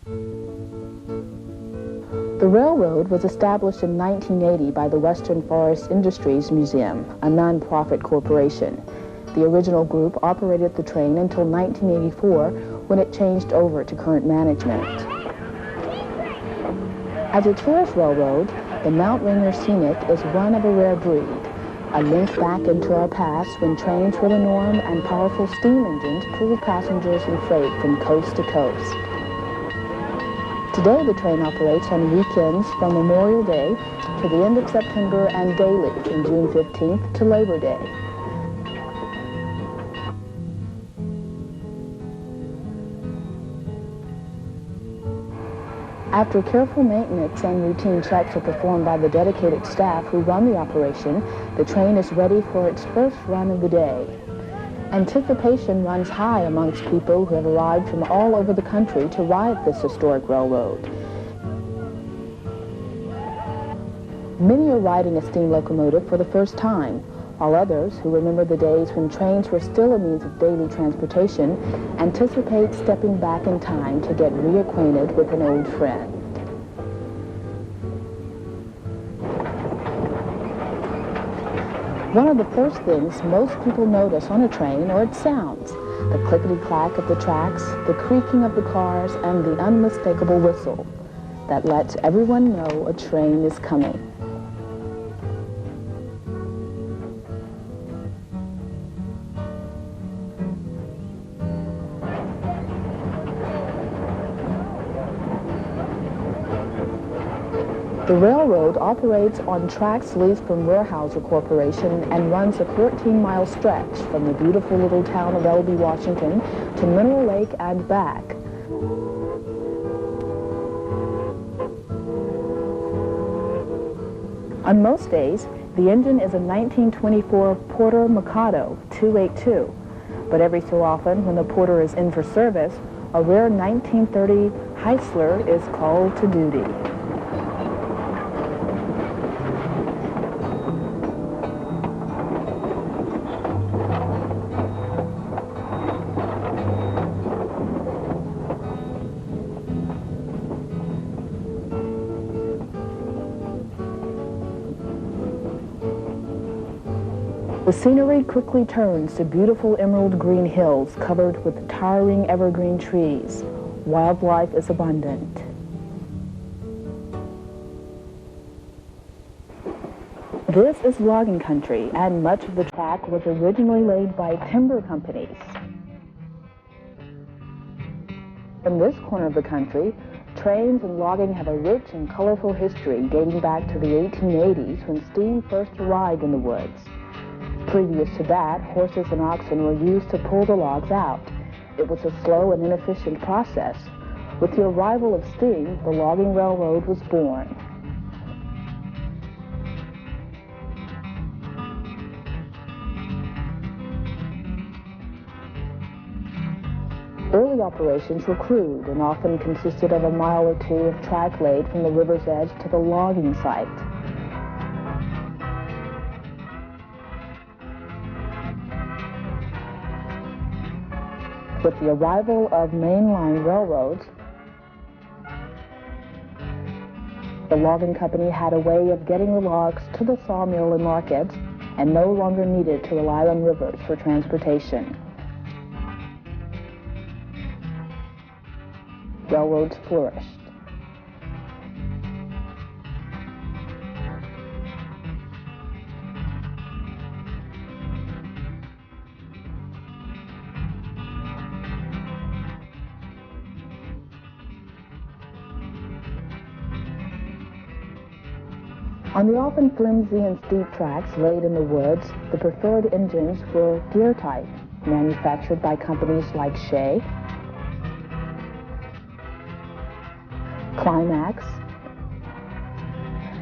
The railroad was established in 1980 by the Western Forest Industries Museum, a non-profit corporation. The original group operated the train until 1984, when it changed over to current management. As a tourist railroad, the Mount Rainier Scenic is one of a rare breed, a link back into our past when trains were the norm and powerful steam engines pulled passengers and freight from coast to coast. Today, the train operates on weekends from Memorial Day to the end of September and daily from June 15th to Labor Day. After careful maintenance and routine checks are performed by the dedicated staff who run the operation, the train is ready for its first run of the day. Anticipation runs high amongst people who have arrived from all over the country to ride this historic railroad. Many are riding a steam locomotive for the first time, while others, who remember the days when trains were still a means of daily transportation, anticipate stepping back in time to get reacquainted with an old friend. One of the first things most people notice on a train are its sounds, the clickety-clack of the tracks, the creaking of the cars, and the unmistakable whistle that lets everyone know a train is coming. The railroad operates on tracks leased from Weyerhaeuser Corporation and runs a 14-mile stretch from the beautiful little town of Elbe, Washington to Mineral Lake and back. On most days, the engine is a 1924 Porter Mikado 282, but every so often, when the Porter is in for service, a rare 1930 Heister is called to duty. The scenery quickly turns to beautiful emerald green hills covered with towering evergreen trees. Wildlife is abundant. This is logging country, and much of the track was originally laid by timber companies. In this corner of the country, trains and logging have a rich and colorful history dating back to the 1880s when steam first arrived in the woods. Previous to that, horses and oxen were used to pull the logs out. It was a slow and inefficient process. With the arrival of steam, the logging railroad was born. Early operations were crude and often consisted of a mile or two of track laid from the river's edge to the logging site. With the arrival of mainline railroads, the logging company had a way of getting the logs to the sawmill and markets and no longer needed to rely on rivers for transportation. Railroads flourished. On the often flimsy and steep tracks laid in the woods, the preferred engines were gear type, manufactured by companies like Shea, Climax,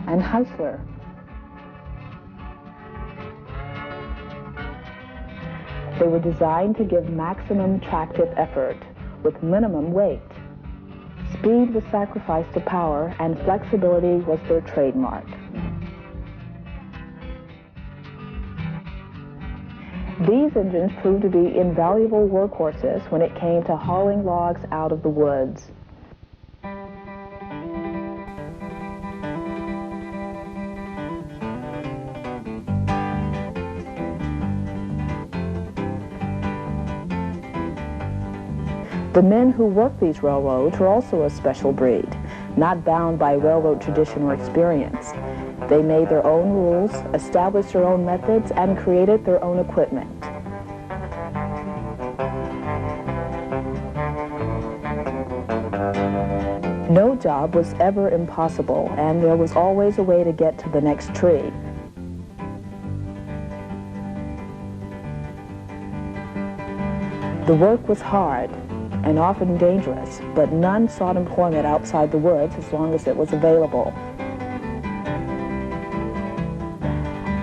and Heister. They were designed to give maximum tractive effort with minimum weight. Speed was sacrificed to power, and flexibility was their trademark. These engines proved to be invaluable workhorses when it came to hauling logs out of the woods. The men who worked these railroads were also a special breed, not bound by railroad tradition or experience. They made their own rules, established their own methods, and created their own equipment. No job was ever impossible, and there was always a way to get to the next tree. The work was hard and often dangerous, but none sought employment outside the woods as long as it was available.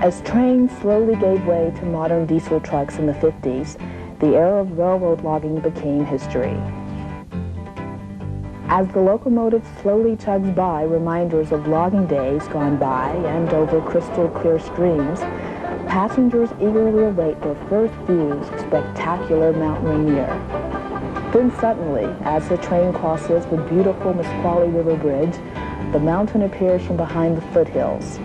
As trains slowly gave way to modern diesel trucks in the 50s, the era of railroad logging became history. As the locomotive slowly chugs by reminders of logging days gone by and over crystal clear streams, passengers eagerly await their first views of spectacular Mount Rainier. Then suddenly, as the train crosses the beautiful Nisqually River Bridge, the mountain appears from behind the foothills.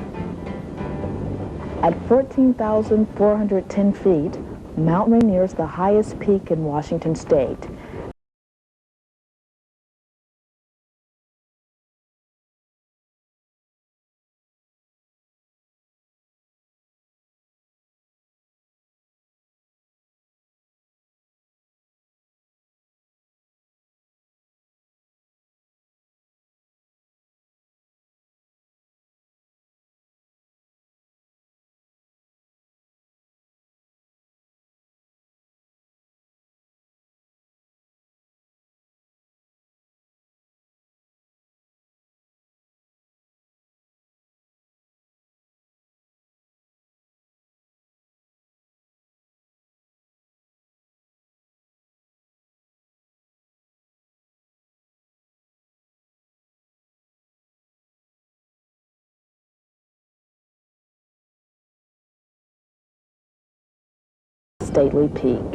At 14,410 feet, Mount Rainier is the highest peak in Washington state. Stately peak.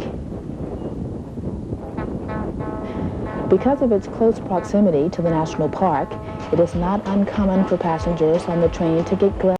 Because of its close proximity to the national park, it is not uncommon for passengers on the train to get glimpses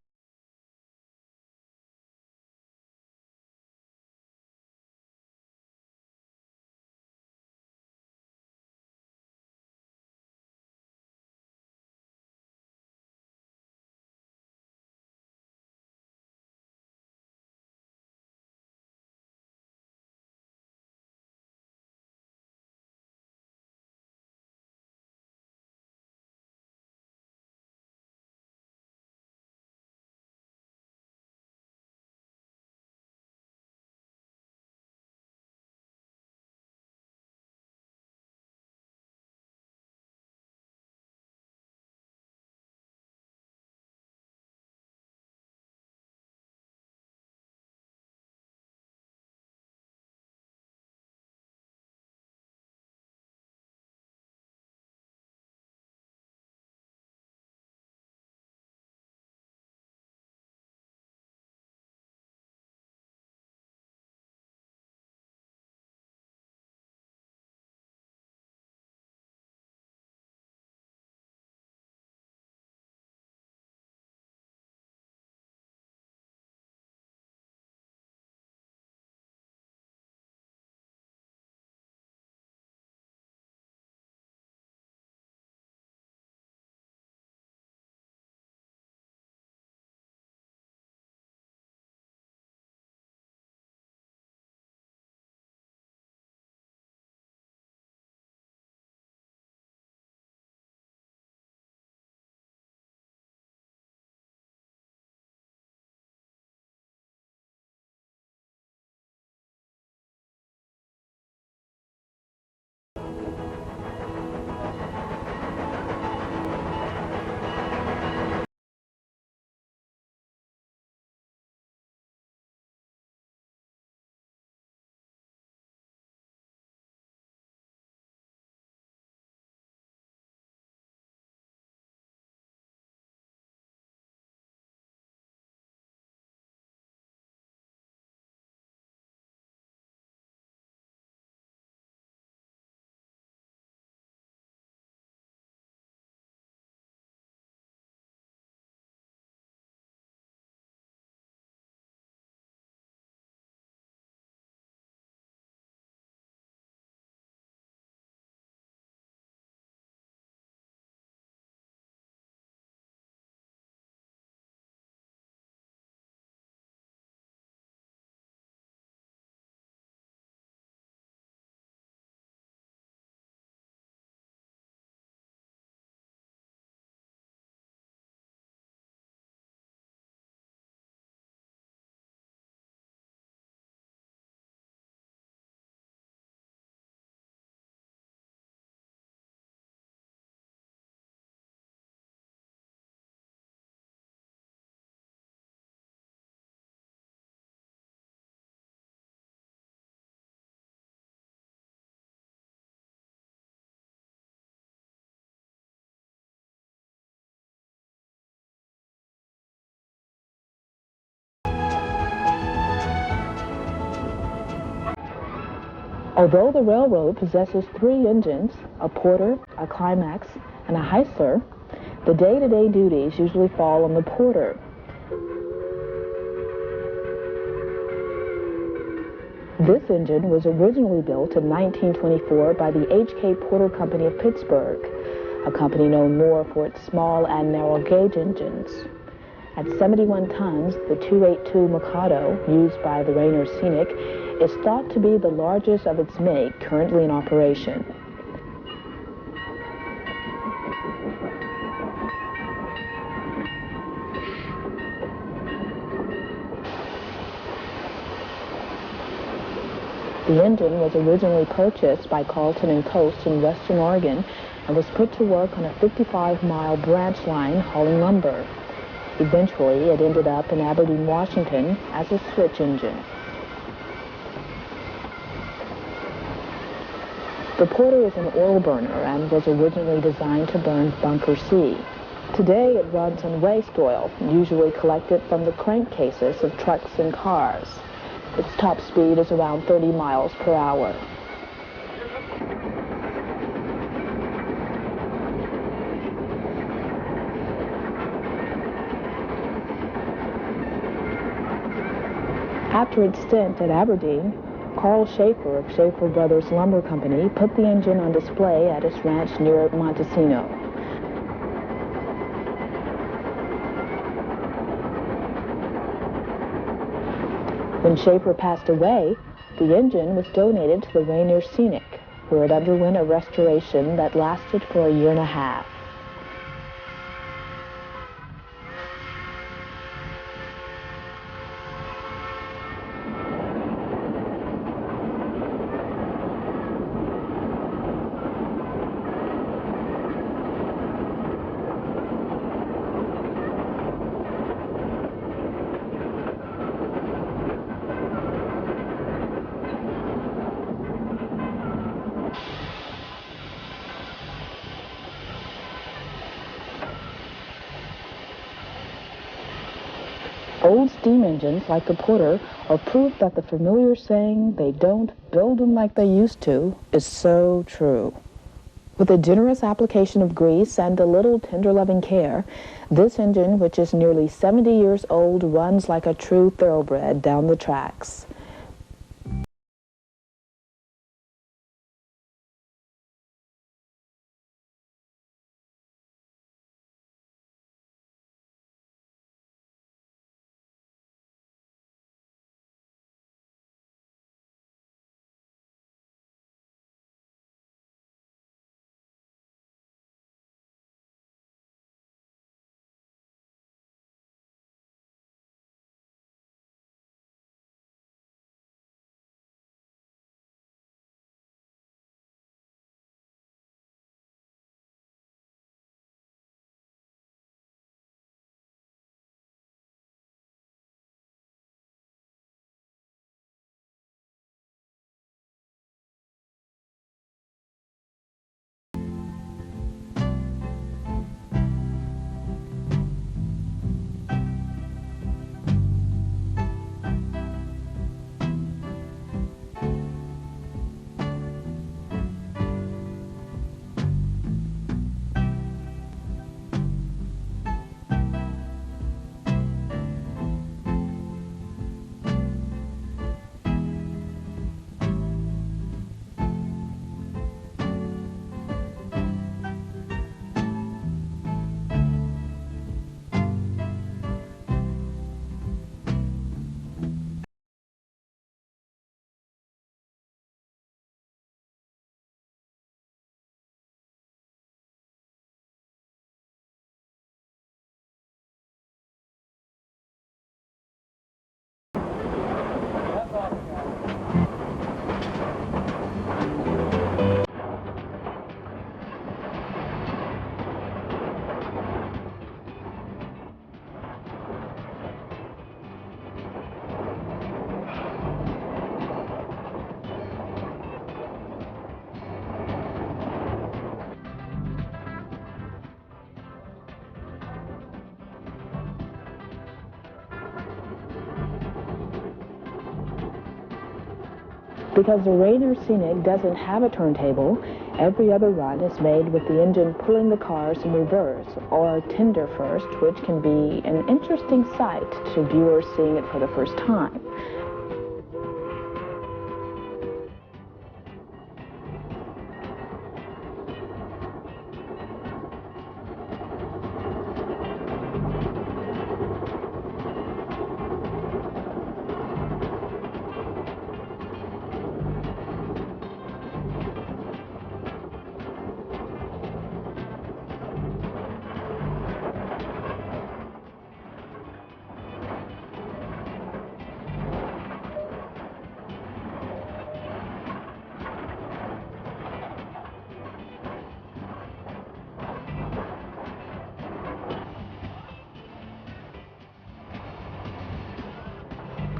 Although the railroad possesses 3 engines, a porter, a climax, and a heister, the day-to-day duties usually fall on the porter. This engine was originally built in 1924 by the H.K. Porter Company of Pittsburgh, a company known more for its small and narrow-gauge engines. At 71 tons, the 282 Mikado, used by the Rainier Scenic, is thought to be the largest of its make currently in operation. The engine was originally purchased by Carlton and Coast in western Oregon and was put to work on a 55-mile branch line hauling lumber. Eventually, it ended up in Aberdeen, Washington as a switch engine. The Porter is an oil burner and was originally designed to burn Bunker C. Today, it runs on waste oil, usually collected from the crankcases of trucks and cars. Its top speed is around 30 miles per hour. After its stint at Aberdeen, Carl Schaefer of Schaefer Brothers Lumber Company put the engine on display at his ranch near Montesino. When Schaefer passed away, the engine was donated to the Rainier Scenic, where it underwent a restoration that lasted for a year and a half. Old steam engines, like the Porter, are proof that the familiar saying, "they don't build them like they used to," is so true. With a generous application of grease and a little tender-loving care, this engine, which is nearly 70 years old, runs like a true thoroughbred down the tracks. Because the Rainier Scenic doesn't have a turntable, every other run is made with the engine pulling the cars in reverse, or tinder first, which can be an interesting sight to viewers seeing it for the first time.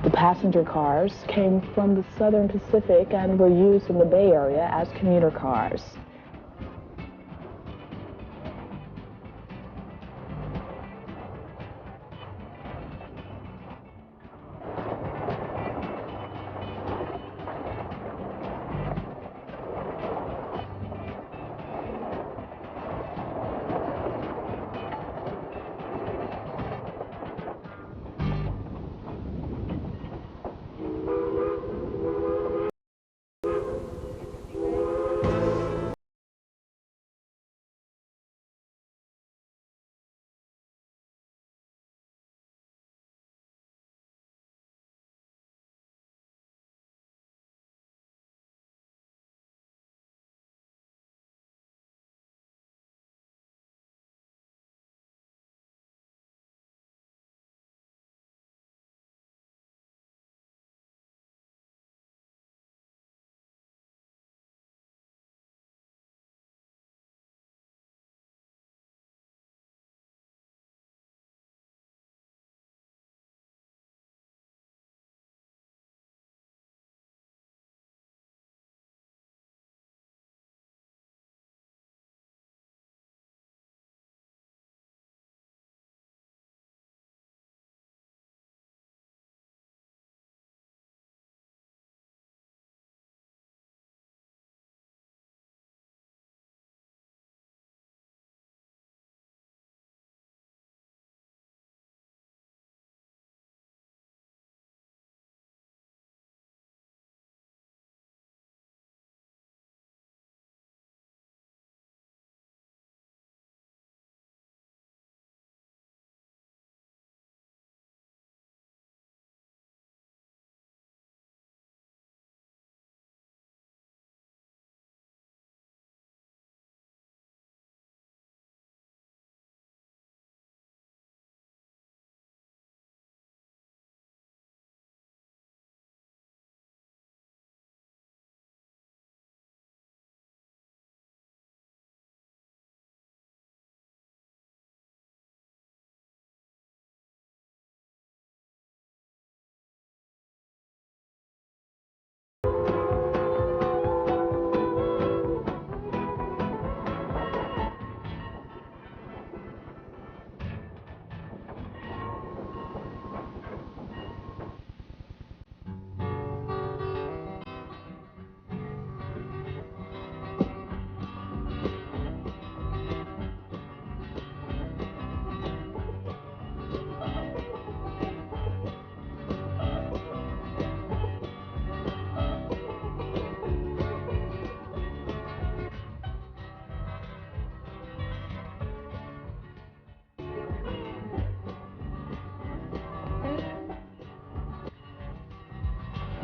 The passenger cars came from the Southern Pacific and were used in the Bay Area as commuter cars.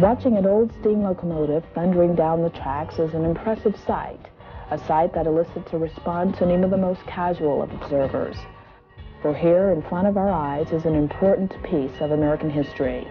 Watching an old steam locomotive thundering down the tracks is an impressive sight, a sight that elicits a response in even the most casual of observers. For here, in front of our eyes, is an important piece of American history.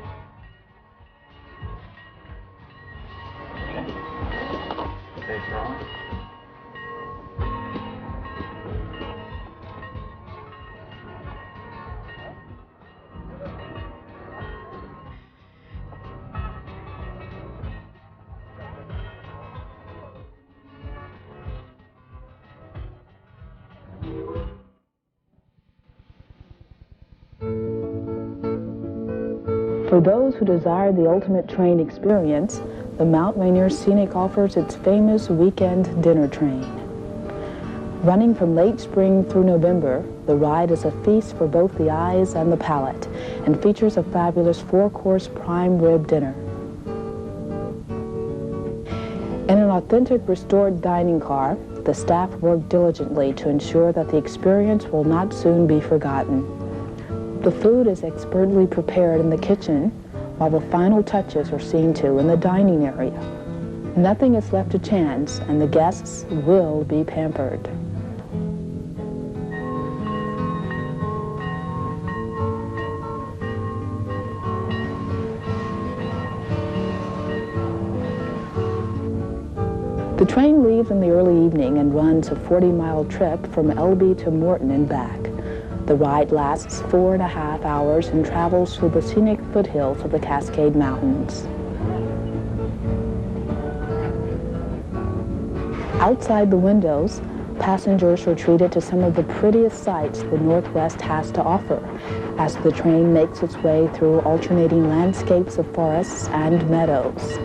For those who desire the ultimate train experience, the Mount Rainier Scenic offers its famous weekend dinner train. Running from late spring through November, the ride is a feast for both the eyes and the palate, and features a fabulous 4-course prime rib dinner. In an authentic restored dining car, the staff worked diligently to ensure that the experience will not soon be forgotten. The food is expertly prepared in the kitchen, while the final touches are seen to in the dining area. Nothing is left to chance, and the guests will be pampered. The train leaves in the early evening and runs a 40-mile trip from Elby to Morton and back. The ride lasts 4.5 hours and travels through the scenic foothills of the Cascade Mountains. Outside the windows, passengers are treated to some of the prettiest sights the Northwest has to offer as the train makes its way through alternating landscapes of forests and meadows.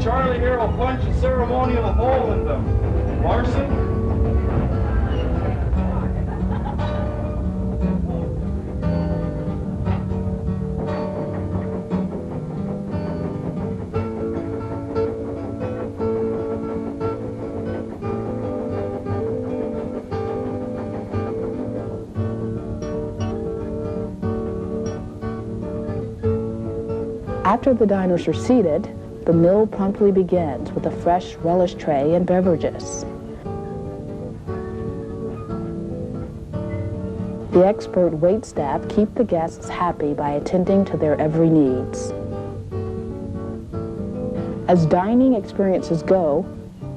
Charlie here will punch a ceremonial hole in them. Larson? After the diners are seated, the meal promptly begins with a fresh relish tray and beverages. The expert waitstaff keep the guests happy by attending to their every needs. As dining experiences go,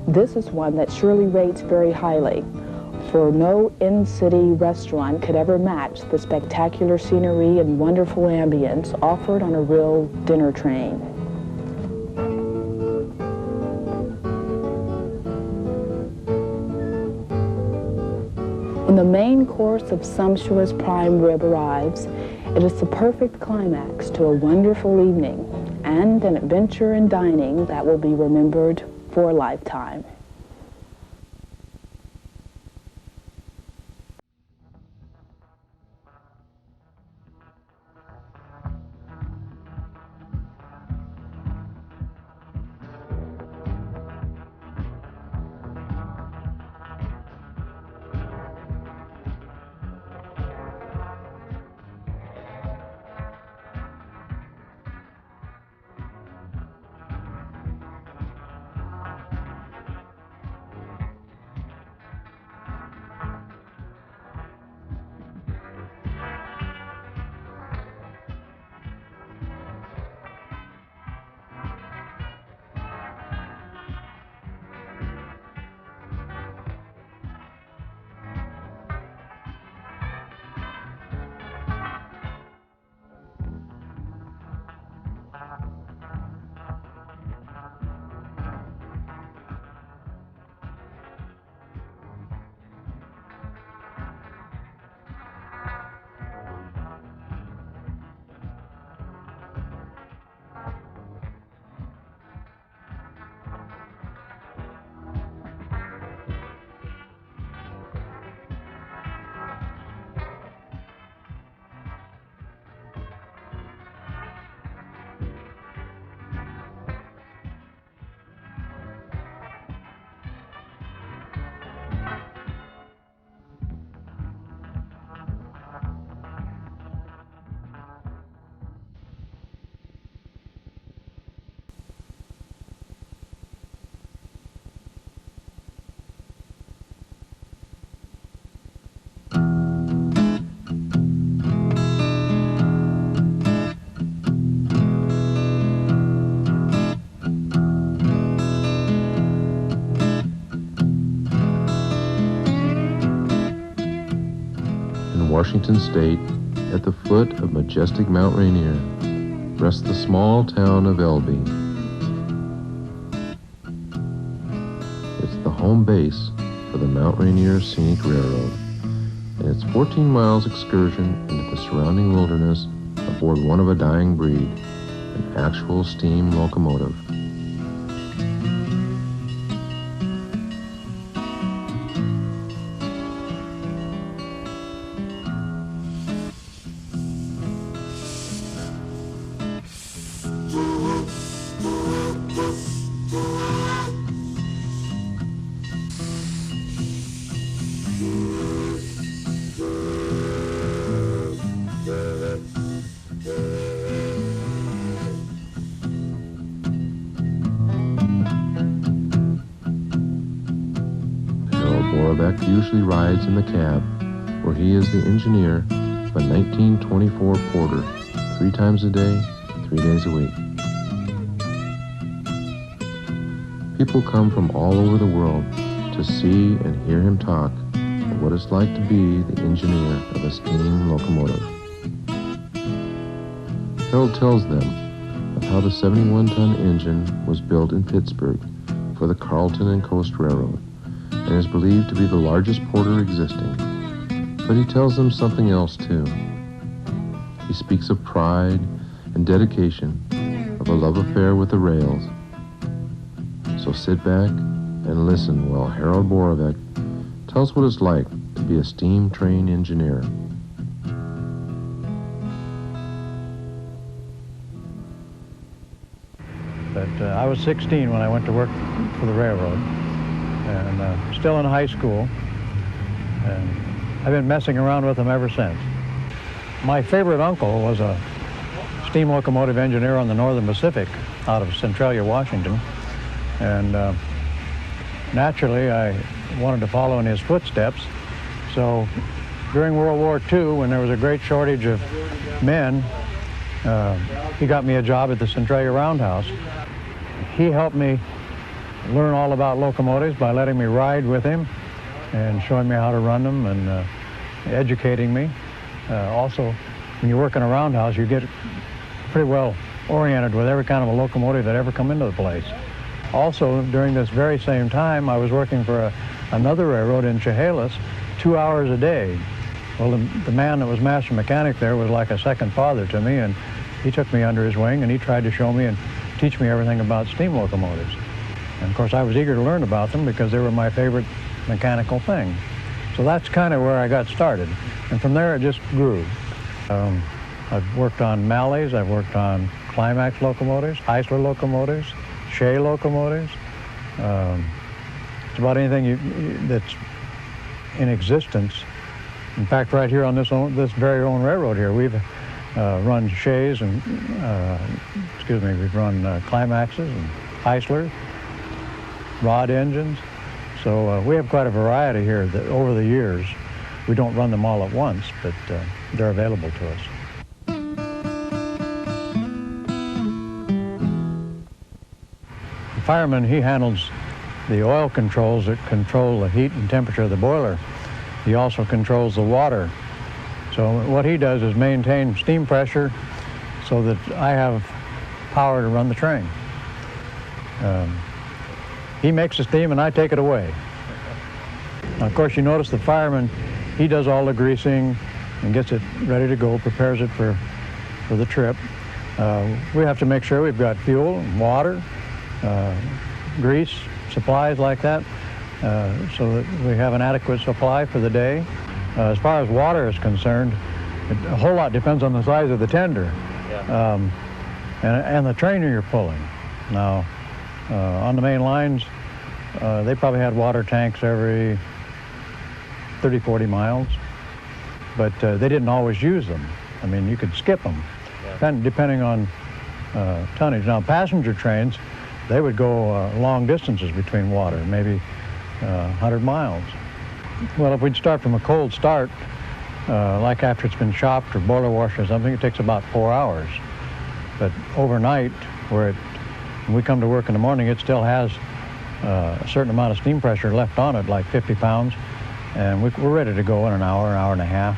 this is one that surely rates very highly, for no in-city restaurant could ever match the spectacular scenery and wonderful ambience offered on a real dinner train. When the main course of sumptuous prime rib arrives, it is the perfect climax to a wonderful evening and an adventure in dining that will be remembered for a lifetime. Washington State, at the foot of majestic Mount Rainier, rests the small town of Elby. home base for the Mount Rainier Scenic Railroad and its 14 miles excursion into the surrounding wilderness aboard one of a dying breed, an actual steam locomotive. Borovec usually rides in the cab, where he is the engineer of a 1924 Porter, 3 times a day, 3 days a week. People come from all over the world to see and hear him talk of what it's like to be the engineer of a steam locomotive. Harold tells them of how the 71-ton engine was built in Pittsburgh for the Carleton and Coast Railroad, and is believed to be the largest porter existing. But he tells them something else too. He speaks of pride and dedication, of a love affair with the rails. So sit back and listen while Harold Borovec tells what it's like to be a steam train engineer. But I was 16 when I went to work for the railroad, and still in high school, and I've been messing around with them ever since. My favorite uncle was a steam locomotive engineer on the Northern Pacific out of Centralia, Washington, and naturally I wanted to follow in his footsteps. So during World War II, when there was a great shortage of men, he got me a job at the Centralia Roundhouse. He helped me learn all about locomotives by letting me ride with him and showing me how to run them and educating me. Also, when you work in a roundhouse, you get pretty well oriented with every kind of a locomotive that ever come into the place. Also, during this very same time, I was working for another railroad in Chehalis 2 hours a day. Well, the man that was master mechanic there was like a second father to me, and he took me under his wing and he tried to show me and teach me everything about steam locomotives. And of course, I was eager to learn about them because they were my favorite mechanical thing. So that's kind of where I got started. And from there, it just grew. I've worked on Malleys, I've worked on Climax locomotives, Heister locomotives, Shea locomotives. It's about anything that's in existence. In fact, right here on this very own railroad here, we've run Shays and, we've run Climaxes and Heislers, rod engines. So we have quite a variety here that over the years, we don't run them all at once, but they're available to us. The fireman, he handles the oil controls that control the heat and temperature of the boiler. He also controls the water. So what he does is maintain steam pressure so that I have power to run the train. He makes the steam and I take it away. Now, of course, you notice the fireman, he does all the greasing and gets it ready to go, prepares it for the trip. We have to make sure we've got fuel, water, grease, supplies like that, so that we have an adequate supply for the day. As far as water is concerned, a whole lot depends on the size of the tender. Yeah. And the train you're pulling. Now, on the main lines, they probably had water tanks every 30, 40 miles, but they didn't always use them. I mean, you could skip them, yeah, depending on tonnage. Now, passenger trains, they would go long distances between water, maybe 100 miles. Well, if we'd start from a cold start, like after it's been chopped or boiler washed or something, it takes about 4 hours. But overnight, when we come to work in the morning, it still has a certain amount of steam pressure left on it, like 50 pounds, and we're ready to go in an hour and a half.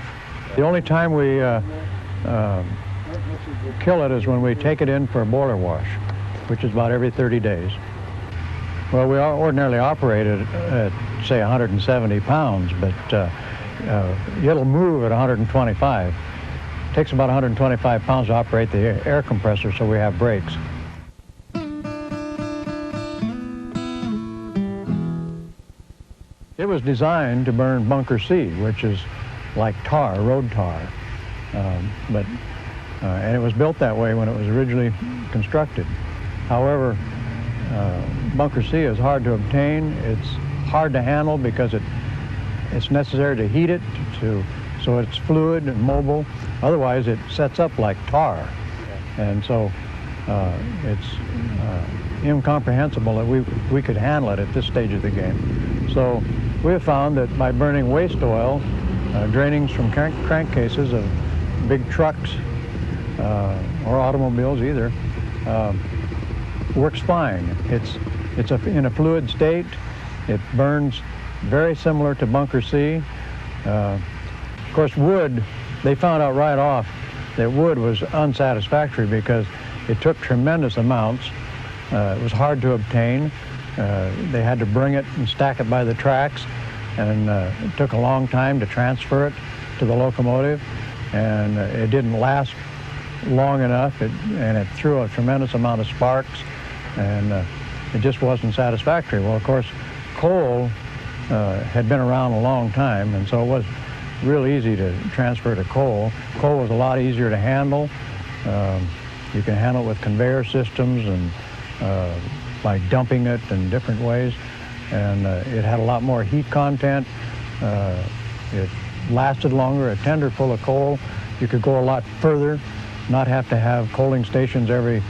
The only time we kill it is when we take it in for a boiler wash, which is about every 30 days. Well, we ordinarily operate at, say, 170 pounds, but it'll move at 125. It takes about 125 pounds to operate the air compressor, so we have brakes. It was designed to burn bunker C, which is like tar, road tar. And it was built that way when it was originally constructed. However, bunker C is hard to obtain. It's hard to handle because it's necessary to heat it so it's fluid and mobile. Otherwise, it sets up like tar. And so it's incomprehensible that we could handle it at this stage of the game. So we have found that by burning waste oil, drainings from crankcases of big trucks or automobiles either, works fine. It's in a fluid state. It burns very similar to bunker C. Of course, wood, they found out right off that wood was unsatisfactory because it took tremendous amounts. It was hard to obtain. They had to bring it and stack it by the tracks, and it took a long time to transfer it to the locomotive, and it didn't last long enough, and it threw a tremendous amount of sparks, and it just wasn't satisfactory. Well, of course, coal had been around a long time, and so it was real easy to transfer to coal. Coal was a lot easier to handle. You can handle it with conveyor systems and by dumping it in different ways, and it had a lot more heat content. It lasted longer. A tender full of coal, you could go a lot further, not have to have coaling stations every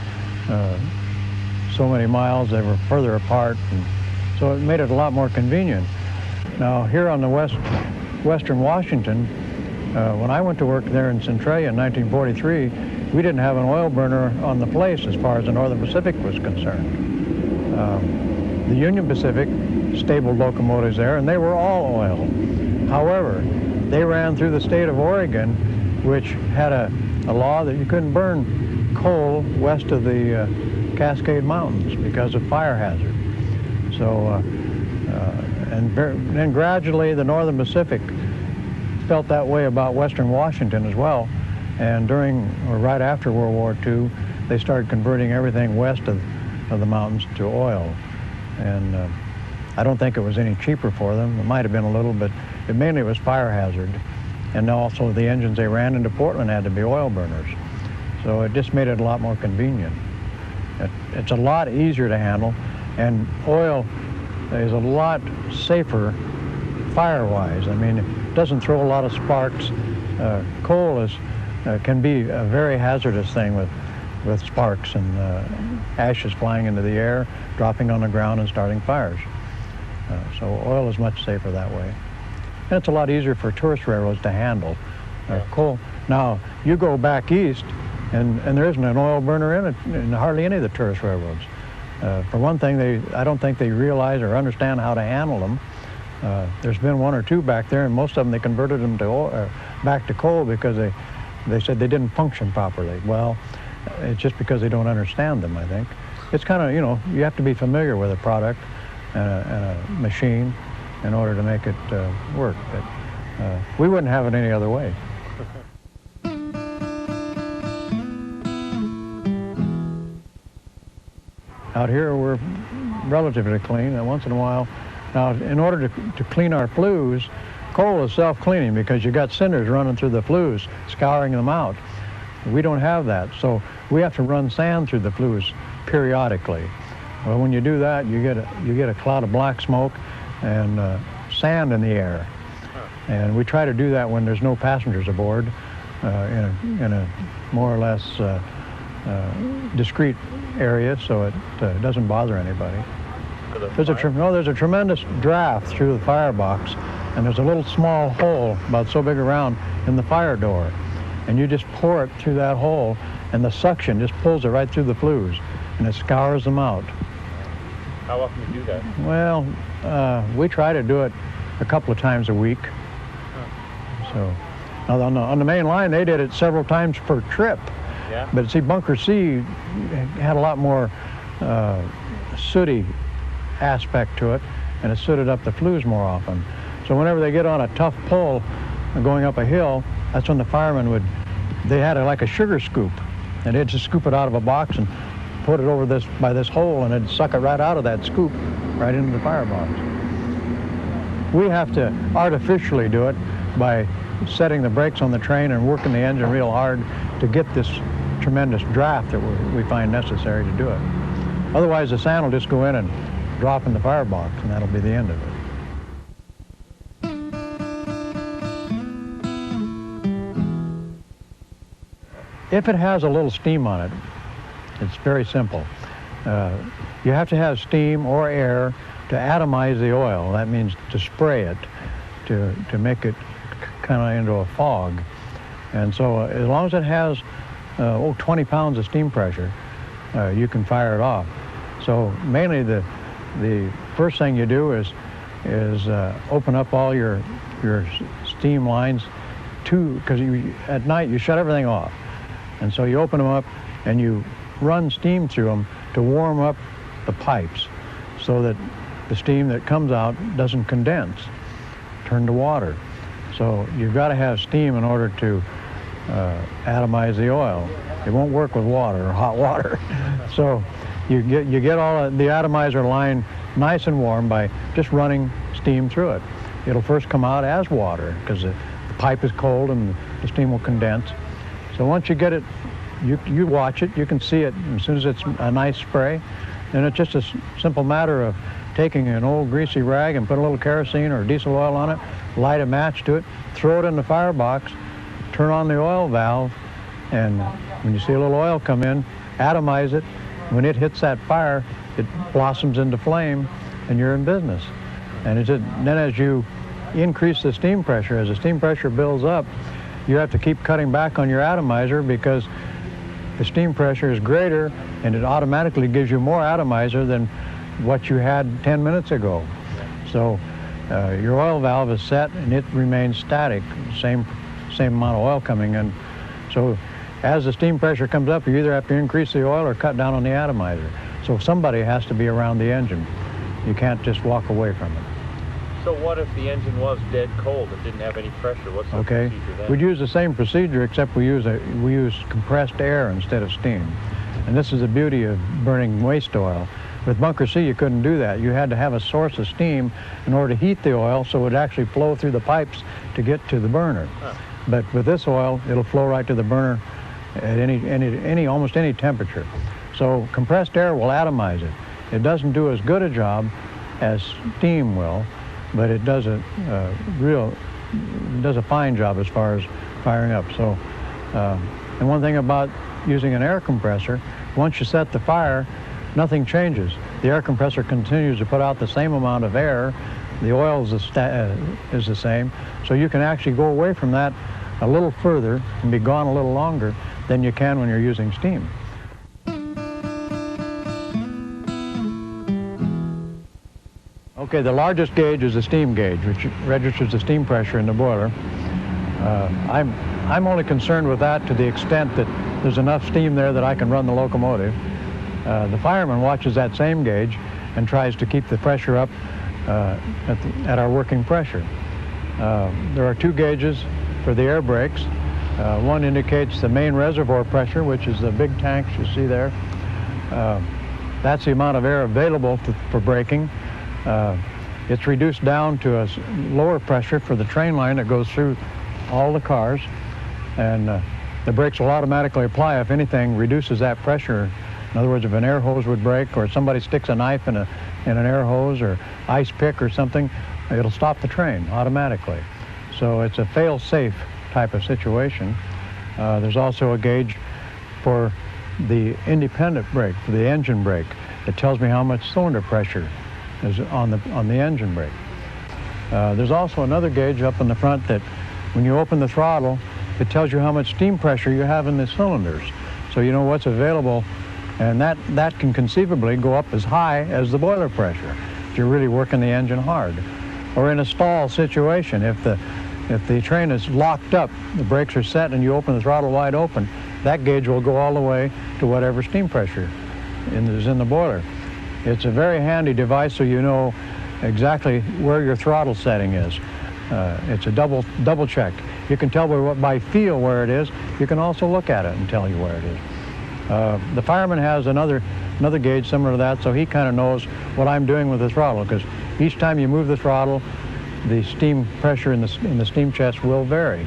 so many miles. They were further apart, and so it made it a lot more convenient. Now, here on the western Washington, when I went to work there in Centralia in 1943, we didn't have an oil burner on the place as far as the Northern Pacific was concerned. The Union Pacific stabled locomotives there, and they were all oil. However, they ran through the state of Oregon, which had a law that you couldn't burn coal west of the Cascade Mountains because of fire hazard. So, and then gradually the Northern Pacific felt that way about Western Washington as well. And during, or right after World War II, they started converting everything west of the mountains to oil. And I don't think it was any cheaper for them. It might have been a little, but it mainly was fire hazard. And also the engines they ran into Portland had to be oil burners. So it just made it a lot more convenient. It's a lot easier to handle, and oil is a lot safer fire-wise. I mean, it doesn't throw a lot of sparks. Coal can be a very hazardous thing with sparks and ashes flying into the air, dropping on the ground and starting fires. So oil is much safer that way. And it's a lot easier for tourist railroads to handle. Coal. Now, you go back east, and there isn't an oil burner in it, in hardly any of the tourist railroads. For one thing, I don't think they realize or understand how to handle them. There's been one or two back there, and most of them they converted them to back to coal because they said they didn't function properly. Well, it's just because they don't understand them, I think. It's kind of, you know, you have to be familiar with a product and a machine in order to make it work. But we wouldn't have it any other way. Out here we're relatively clean, and once in a while. Now, in order to clean our flues, coal is self-cleaning because you got cinders running through the flues, scouring them out. We don't have that, so we have to run sand through the flues periodically. Well, when you do that, you get a cloud of black smoke and sand in the air. And we try to do that when there's no passengers aboard in a more or less discreet area, so it doesn't bother anybody. There's a tremendous draft through the firebox, and there's a little small hole about so big around in the fire door, and you just pour it through that hole, and the suction just pulls it right through the flues, and it scours them out. How often do you do that? Well, we try to do it a couple of times a week. So, now on the main line, they did it several times per trip. Yeah. But see, bunker C had a lot more sooty aspect to it, and it suited up the flues more often. So whenever they get on a tough pull going up a hill, that's when the firemen they had like a sugar scoop, and they'd just scoop it out of a box and put it over by this hole, and it'd suck it right out of that scoop right into the firebox. We have to artificially do it by setting the brakes on the train and working the engine real hard to get this tremendous draft that we find necessary to do it. Otherwise, the sand will just go in and drop in the firebox, and that'll be the end of it. If it has a little steam on it, it's very simple. You have to have steam or air to atomize the oil. That means to spray it, to make it kind of into a fog. And so as long as it has 20 pounds of steam pressure, you can fire it off. So mainly the first thing you do is open up all your steam lines because at night you shut everything off. And so you open them up and you run steam through them to warm up the pipes so that the steam that comes out doesn't condense, turn to water. So you've got to have steam in order to atomize the oil. It won't work with water or hot water. So you get all the atomizer line nice and warm by just running steam through it. It'll first come out as water because the pipe is cold and the steam will condense. So once you get it, you watch it, you can see it as soon as it's a nice spray. And it's just a simple matter of taking an old greasy rag and put a little kerosene or diesel oil on it, light a match to it, throw it in the firebox, turn on the oil valve, and when you see a little oil come in, atomize it. When it hits that fire, it blossoms into flame, and you're in business. And then as you increase the steam pressure, as the steam pressure builds up, you have to keep cutting back on your atomizer because the steam pressure is greater, and it automatically gives you more atomizer than what you had 10 minutes ago. So your oil valve is set and it remains static, same amount of oil coming in. So as the steam pressure comes up, you either have to increase the oil or cut down on the atomizer. So somebody has to be around the engine. You can't just walk away from it. So what if the engine was dead cold and didn't have any pressure? What's the procedure then? We'd use the same procedure, except we use compressed air instead of steam. And this is the beauty of burning waste oil. With bunker C, you couldn't do that. You had to have a source of steam in order to heat the oil so it would actually flow through the pipes to get to the burner. Huh. But with this oil, it'll flow right to the burner at almost any temperature. So compressed air will atomize it. It doesn't do as good a job as steam will, but it does a fine job as far as firing up. So, and one thing about using an air compressor, once you set the fire, nothing changes. The air compressor continues to put out the same amount of air. The oil is the same. So you can actually go away from that a little further and be gone a little longer than you can when you're using steam. Okay, the largest gauge is the steam gauge, which registers the steam pressure in the boiler. I'm only concerned with that to the extent that there's enough steam there that I can run the locomotive. The fireman watches that same gauge and tries to keep the pressure up at our working pressure. There are two gauges for the air brakes. One indicates the main reservoir pressure, which is the big tanks you see there. That's the amount of air available for braking. It's reduced down to a lower pressure for the train line that goes through all the cars, and the brakes will automatically apply if anything reduces that pressure. In other words, if an air hose would break or somebody sticks a knife in an air hose or ice pick or something, it'll stop the train automatically. So it's a fail-safe type of situation. There's also a gauge for the independent brake, for the engine brake. It tells me how much cylinder pressure is on the engine brake. There's also another gauge up in the front that when you open the throttle, it tells you how much steam pressure you have in the cylinders. So you know what's available, and that can conceivably go up as high as the boiler pressure if you're really working the engine hard. Or in a stall situation, if the train is locked up, the brakes are set and you open the throttle wide open, that gauge will go all the way to whatever steam pressure is in the boiler. It's a very handy device, so you know exactly where your throttle setting is. It's a double check. You can tell by feel where it is. You can also look at it and tell you where it is. The fireman has another gauge similar to that, so he kind of knows what I'm doing with the throttle, because each time you move the throttle, the steam pressure in the steam chest will vary,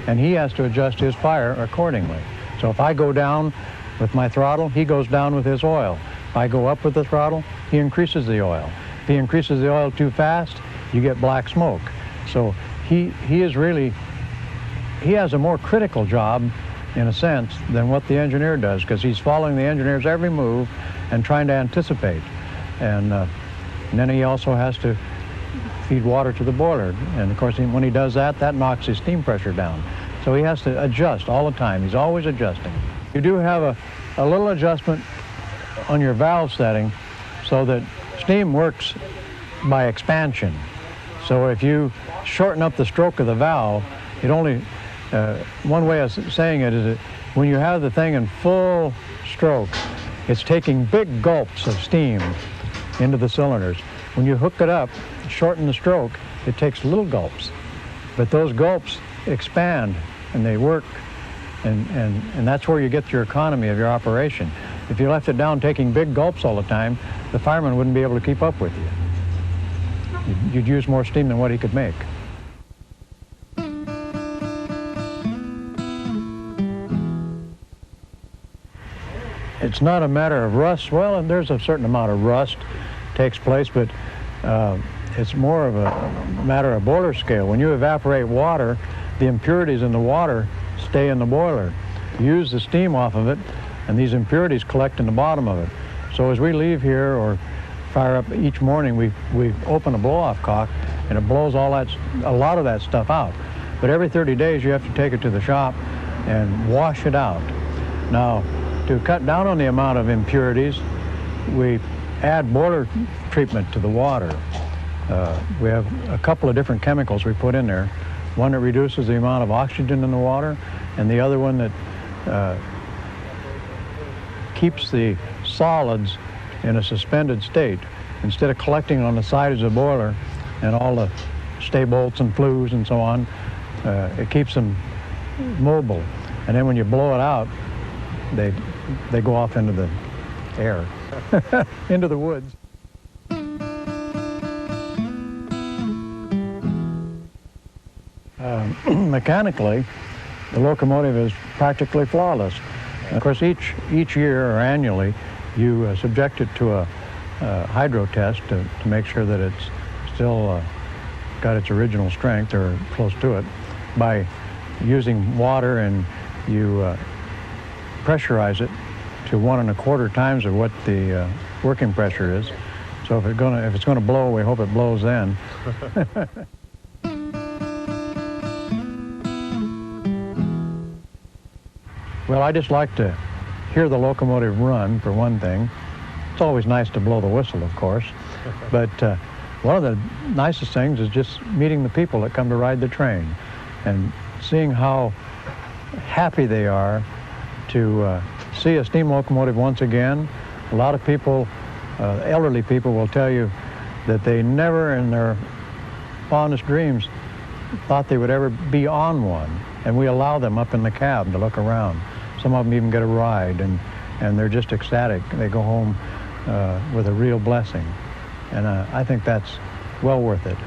and he has to adjust his fire accordingly. So if I go down with my throttle, he goes down with his oil. If I go up with the throttle, he increases the oil. If he increases the oil too fast, you get black smoke. So he has a more critical job, in a sense, than what the engineer does, because he's following the engineer's every move and trying to anticipate. And then he also has to feed water to the boiler. And of course, when he does that, that knocks his steam pressure down. So he has to adjust all the time. He's always adjusting. You do have a little adjustment on your valve setting so that steam works by expansion. So if you shorten up the stroke of the valve, it only, one way of saying it is that when you have the thing in full stroke, it's taking big gulps of steam into the cylinders. When you hook it up, shorten the stroke, it takes little gulps. But those gulps expand and they work, and that's where you get your economy of your operation. If you left it down taking big gulps all the time, the fireman wouldn't be able to keep up with you. You'd use more steam than what he could make. It's not a matter of rust. Well, there's a certain amount of rust takes place, but it's more of a matter of boiler scale. When you evaporate water, the impurities in the water stay in the boiler. You use the steam off of it, and these impurities collect in the bottom of it. So as we leave here or fire up each morning, we open a blow-off cock, and it blows a lot of that stuff out. But every 30 days, you have to take it to the shop and wash it out. Now, to cut down on the amount of impurities, we add boiler treatment to the water. We have a couple of different chemicals we put in there. One that reduces the amount of oxygen in the water, and the other one that keeps the solids in a suspended state. Instead of collecting on the sides of the boiler and all the stay bolts and flues and so on, it keeps them mobile. And then when you blow it out, they go off into the air, into the woods. Mechanically, the locomotive is practically flawless. Of course, each year or annually, you subject it to a hydro test to make sure that it's still got its original strength or close to it by using water, and you pressurize it to 1 1/4 times of what the working pressure is. So if it's gonna blow, we hope it blows then. Well, I just like to hear the locomotive run, for one thing. It's always nice to blow the whistle, of course. But one of the nicest things is just meeting the people that come to ride the train and seeing how happy they are to see a steam locomotive once again. A lot of people, elderly people, will tell you that they never in their fondest dreams thought they would ever be on one. And we allow them up in the cab to look around. Some of them even get a ride, and they're just ecstatic. They go home with a real blessing. And I think that's well worth it.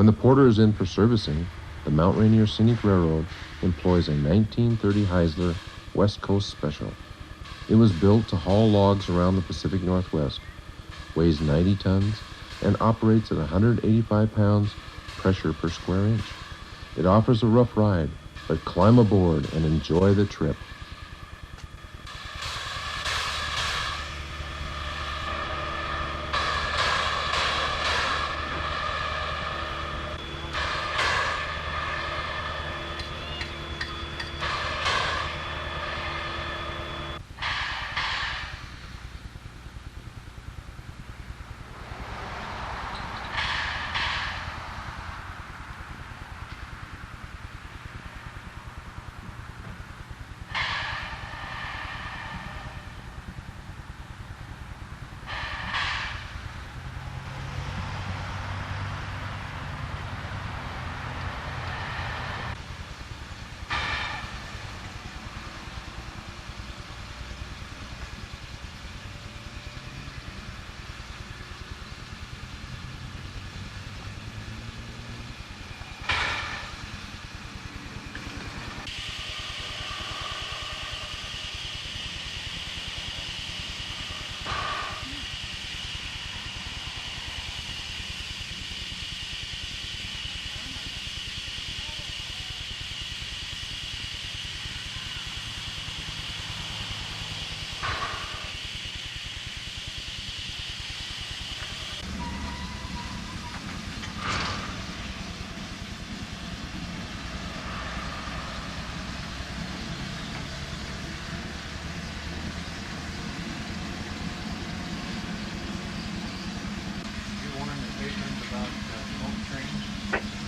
When the porter is in for servicing, the Mount Rainier Scenic Railroad employs a 1930 Heister West Coast Special. It was built to haul logs around the Pacific Northwest, weighs 90 tons, and operates at 185 pounds pressure per square inch. It offers a rough ride, but climb aboard and enjoy the trip.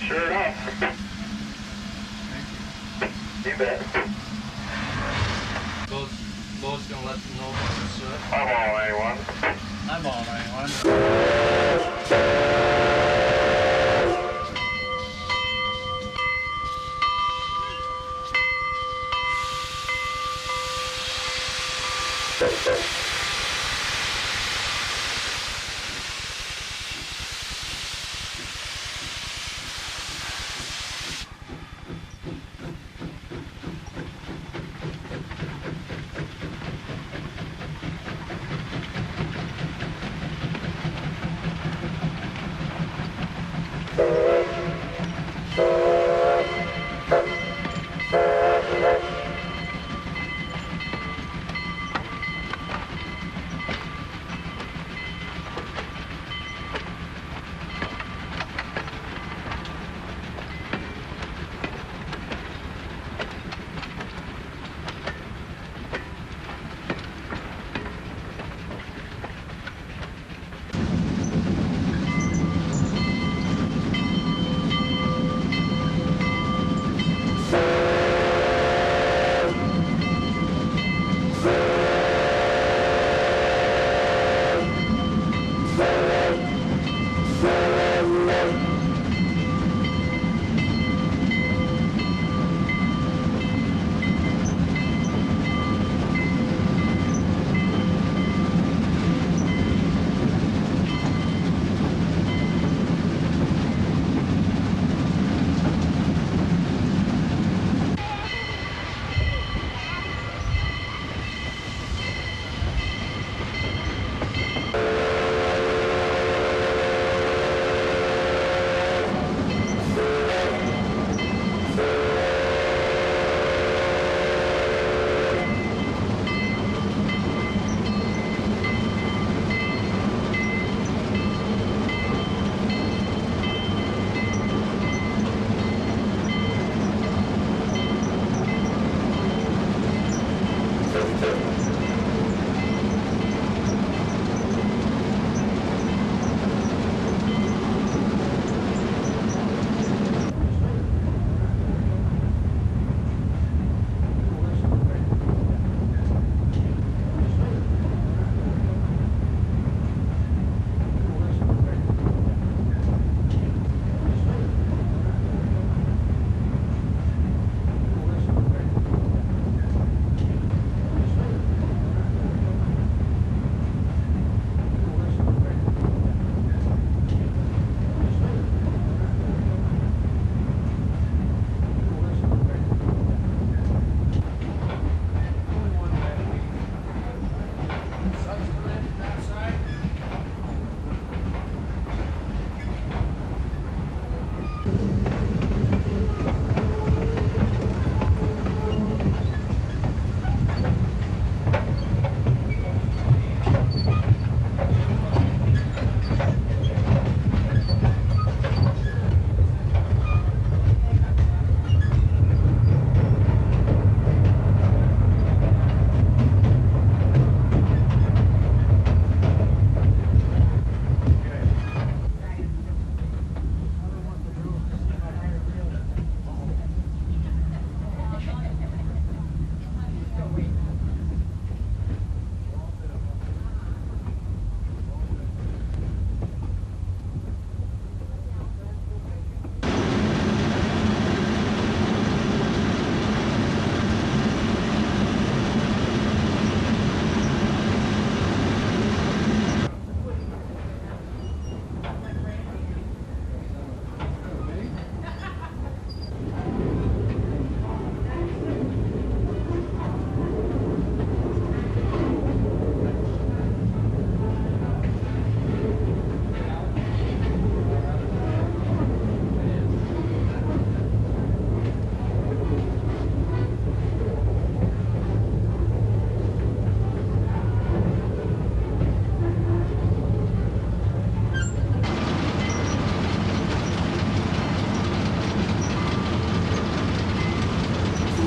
Sure enough. Thank you. You bet. Bo's gonna let them know what's up. I'm all anyone. I'm all anyone.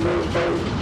First base.